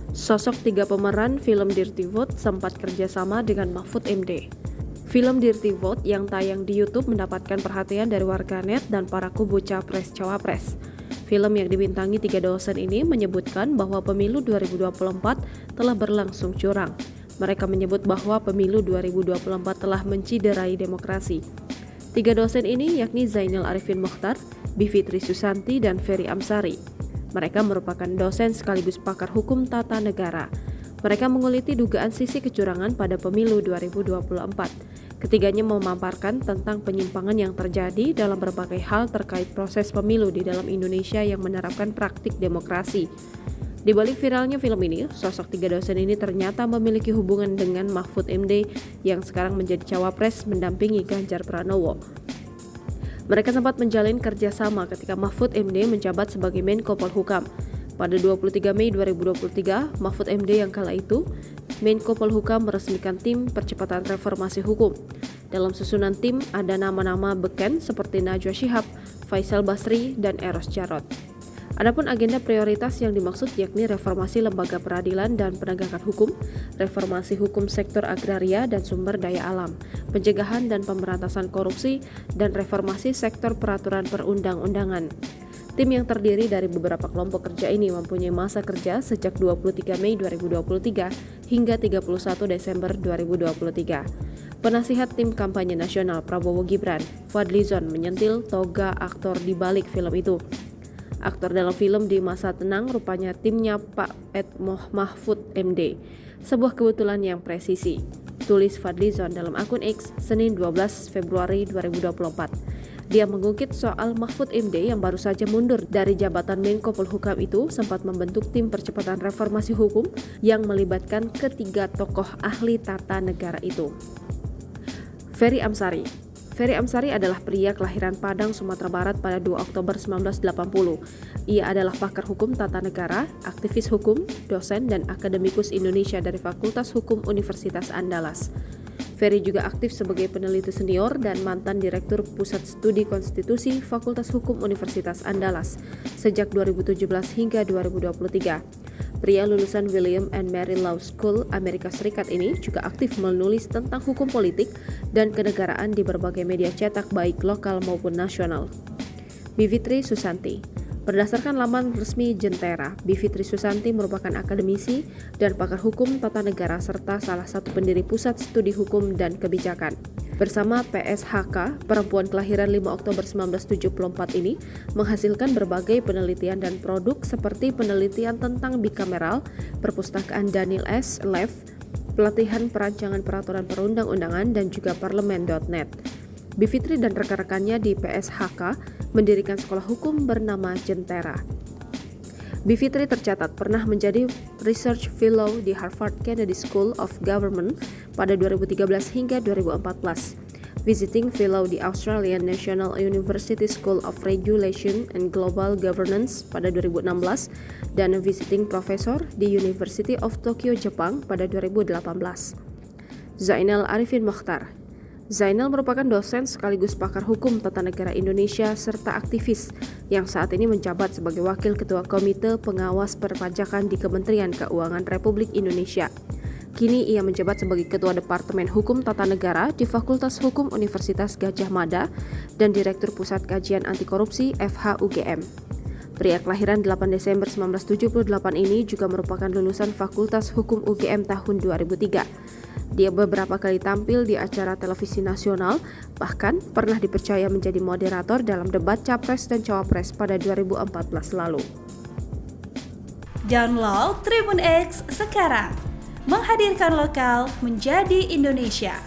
Sosok tiga pemeran film Dirty Vote sempat kerjasama dengan Mahfud MD. Film Dirty Vote yang tayang di YouTube mendapatkan perhatian dari warganet dan para kubu Capres-Cawapres. Film yang dibintangi tiga dosen ini menyebutkan bahwa pemilu 2024 telah berlangsung curang. Mereka menyebut bahwa pemilu 2024 telah menciderai demokrasi. Tiga dosen ini yakni Zainal Arifin Mokhtar, Bivitri Susanti, dan Ferry Amsari. Mereka merupakan dosen sekaligus pakar hukum tata negara. Mereka menguliti dugaan sisi kecurangan pada pemilu 2024. Ketiganya memaparkan tentang penyimpangan yang terjadi dalam berbagai hal terkait proses pemilu di dalam Indonesia yang menerapkan praktik demokrasi. Di balik viralnya film ini, sosok tiga dosen ini ternyata memiliki hubungan dengan Mahfud MD yang sekarang menjadi cawapres mendampingi Ganjar Pranowo. Mereka sempat menjalin kerjasama ketika Mahfud MD menjabat sebagai Menko Polhukam. Pada 23 Mei 2023, Mahfud MD yang kala itu, Menko Polhukam meresmikan tim percepatan reformasi hukum. Dalam susunan tim ada nama-nama beken seperti Najwa Shihab, Faisal Basri, dan Eros Jarot. Adapun agenda prioritas yang dimaksud yakni reformasi lembaga peradilan dan penegakan hukum, reformasi hukum sektor agraria dan sumber daya alam, pencegahan dan pemberantasan korupsi, dan reformasi sektor peraturan perundang-undangan. Tim yang terdiri dari beberapa kelompok kerja ini mempunyai masa kerja sejak 23 Mei 2023 hingga 31 Desember 2023. Penasihat tim kampanye nasional Prabowo Gibran, Fadlizon, menyentil toga aktor di balik film itu. Aktor dalam film di masa tenang rupanya timnya Pak Mahfud MD. Sebuah kebetulan yang presisi, tulis Fadlizon dalam akun X Senin 12 Februari 2024. Dia mengungkit soal Mahfud MD yang baru saja mundur dari jabatan Menko Polhukam itu sempat membentuk tim percepatan reformasi hukum yang melibatkan ketiga tokoh ahli tata negara itu. Ferry Amsari. Ferry Amsari adalah pria kelahiran Padang, Sumatera Barat pada 2 Oktober 1980. Ia adalah pakar hukum tata negara, aktivis hukum, dosen, dan akademikus Indonesia dari Fakultas Hukum Universitas Andalas. Ferry juga aktif sebagai peneliti senior dan mantan Direktur Pusat Studi Konstitusi Fakultas Hukum Universitas Andalas sejak 2017 hingga 2023. Pria lulusan William and Mary Law School Amerika Serikat ini juga aktif menulis tentang hukum politik dan kenegaraan di berbagai media cetak baik lokal maupun nasional. Bivitri Susanti. Berdasarkan laman resmi Jentera, Bivitri Susanti merupakan akademisi dan pakar hukum tata negara serta salah satu pendiri Pusat Studi Hukum dan Kebijakan. Bersama PSHK, perempuan kelahiran 5 Oktober 1974 ini menghasilkan berbagai penelitian dan produk seperti penelitian tentang bikameral, perpustakaan Daniel S. Lev, pelatihan perancangan peraturan perundang-undangan, dan juga parlemen.net. Bivitri dan rekan-rekannya di PSHK mendirikan sekolah hukum bernama Jentera. Bivitri tercatat pernah menjadi Research Fellow di Harvard Kennedy School of Government pada 2013 hingga 2014, Visiting Fellow di Australian National University School of Regulation and Global Governance pada 2016, dan Visiting Professor di University of Tokyo, Jepang pada 2018. Zainal Arifin Mokhtar. Zainal merupakan dosen sekaligus pakar hukum tata negara Indonesia serta aktivis yang saat ini menjabat sebagai Wakil Ketua Komite Pengawas Perpajakan di Kementerian Keuangan Republik Indonesia. Kini ia menjabat sebagai Ketua Departemen Hukum Tata Negara di Fakultas Hukum Universitas Gadjah Mada dan Direktur Pusat Kajian Anti Korupsi FH-UGM. Pria kelahiran 8 Desember 1978 ini juga merupakan lulusan Fakultas Hukum UGM tahun 2003. Dia beberapa kali tampil di acara televisi nasional, bahkan pernah dipercaya menjadi moderator dalam debat Capres dan Cawapres pada 2014 lalu. Download Tribun X sekarang, menghadirkan lokal menjadi Indonesia.